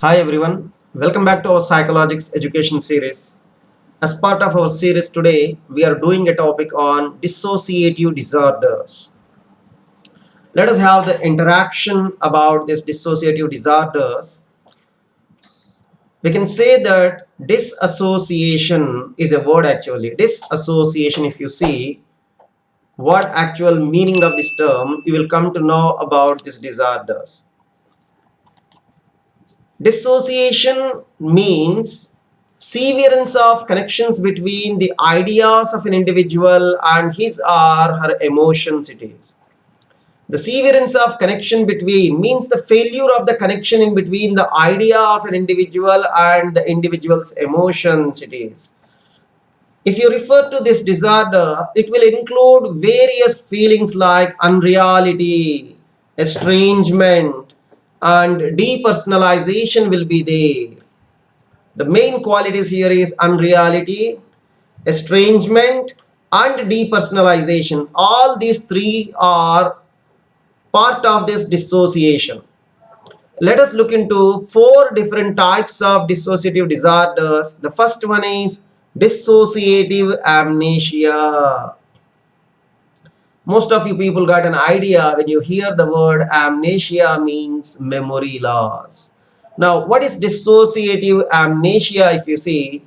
Hi everyone, welcome back to our Psychologics Education series. As part of our series today, we are doing a topic on dissociative disorders. Let us have the interaction about this dissociative disorders. We can say that disassociation is a word actually. Disassociation, if you see what actual meaning of this term, you will come to know about these disorders. Dissociation means severance of connections between the ideas of an individual and his or her emotions it is. The severance of connection between means the failure of the connection in between the idea of an individual and the individual's emotions it is. If you refer to this disorder, it will include various feelings like unreality, estrangement, and depersonalization will be there. The main qualities here is unreality, estrangement, and depersonalization. All these three are part of this dissociation. Let us look into four different types of dissociative disorders. The first one is dissociative amnesia. Most of you people got an idea when you hear the word amnesia means memory loss. Now, what is dissociative amnesia if you see?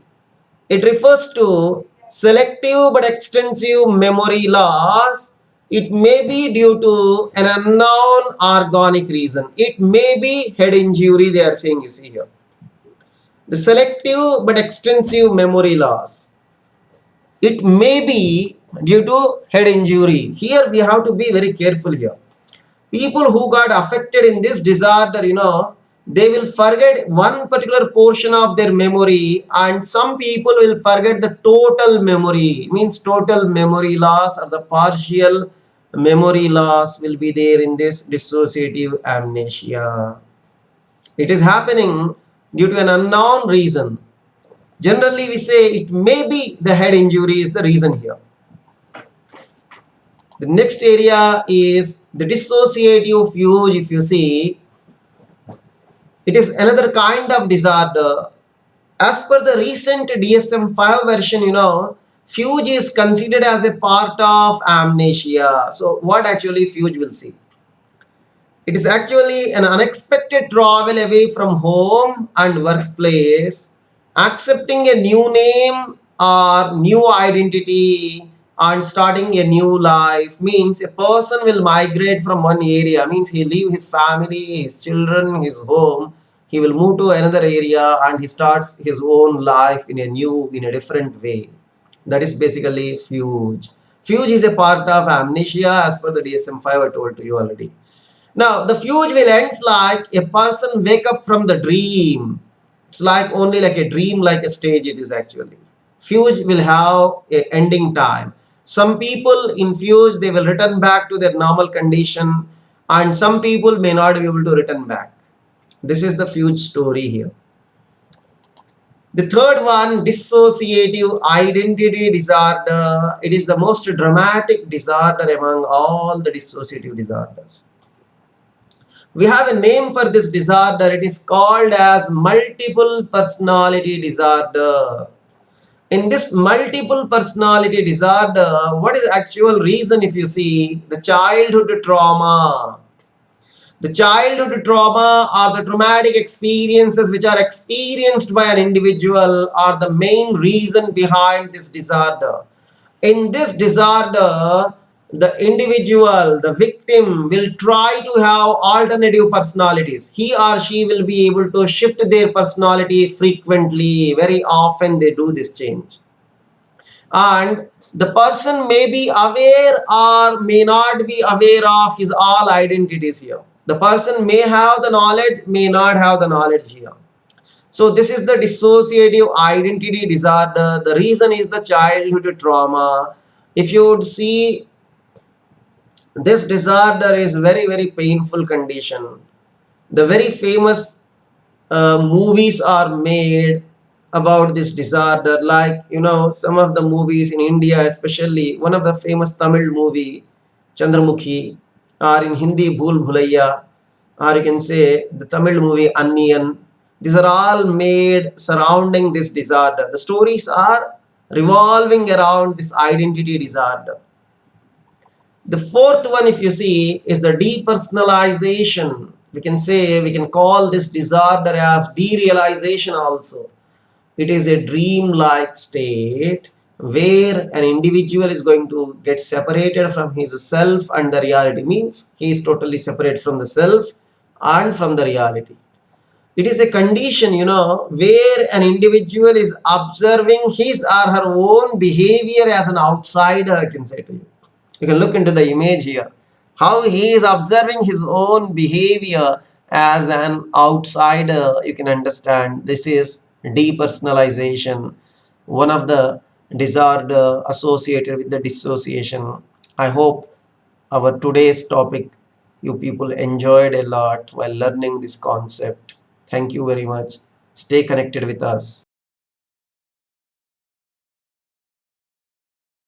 It refers to selective but extensive memory loss. It may be due to an unknown organic reason. It may be head injury, they are saying, you see here. The selective but extensive memory loss. It may be due to head injury. Here we have to be very careful here. People who got affected in this disorder, they will forget one particular portion of their memory, and some people will forget the total memory. It means total memory loss or the partial memory loss will be there in this dissociative amnesia. It is happening due to an unknown reason. Generally, we say it may be the head injury is the reason here. The next area is the dissociative fugue. If you see, it is another kind of disorder. As per the recent DSM-5 version, fugue is considered as a part of amnesia. So what actually fugue will see? It is actually an unexpected travel away from home and workplace, accepting a new name or new identity and starting a new life. Means a person will migrate from one area, means he leave his family, his children, his home, he will move to another area and he starts his own life in a different way. That is basically fugue. Fugue is a part of amnesia as per the DSM-5 I told to you already. Now, the fugue will end like a person wake up from the dream. It's like only like a dream, like a stage it is actually. Fugue will have a ending time. Some people in fugue, they will return back to their normal condition, and some people may not be able to return back. This is the fugue story here. The third one, dissociative identity disorder. It is the most dramatic disorder among all the dissociative disorders. We have a name for this disorder. It is called as multiple personality disorder. In this multiple personality disorder, what is the actual reason if you see? The childhood trauma. The childhood trauma or the traumatic experiences which are experienced by an individual are the main reason behind this disorder. In this disorder, the individual, the victim, will try to have alternative personalities. He or she will be able to shift their personality frequently. Very often they do this change. And the person may be aware or may not be aware of his all identities here. The person may have the knowledge, may not have the knowledge here. So this is the dissociative identity disorder. The reason is the childhood trauma. If you would see, this disorder is very, very painful condition. The very famous movies are made about this disorder. Like, some of the movies in India, especially one of the famous Tamil movie, Chandramukhi, or in Hindi, Bhool Bhulaiya, or you can say the Tamil movie Anniyan. These are all made surrounding this disorder. The stories are revolving around this identity disorder. The fourth one, if you see, is the depersonalization. We can call this disorder as derealization also. It is a dream-like state where an individual is going to get separated from his self and the reality. Means he is totally separate from the self and from the reality. It is a condition, where an individual is observing his or her own behavior as an outsider, I can say to you. You can look into the image here. How he is observing his own behavior as an outsider, you can understand. This is depersonalization, one of the disorder associated with the dissociation. I hope our today's topic you people enjoyed a lot while learning this concept. Thank you very much. Stay connected with us.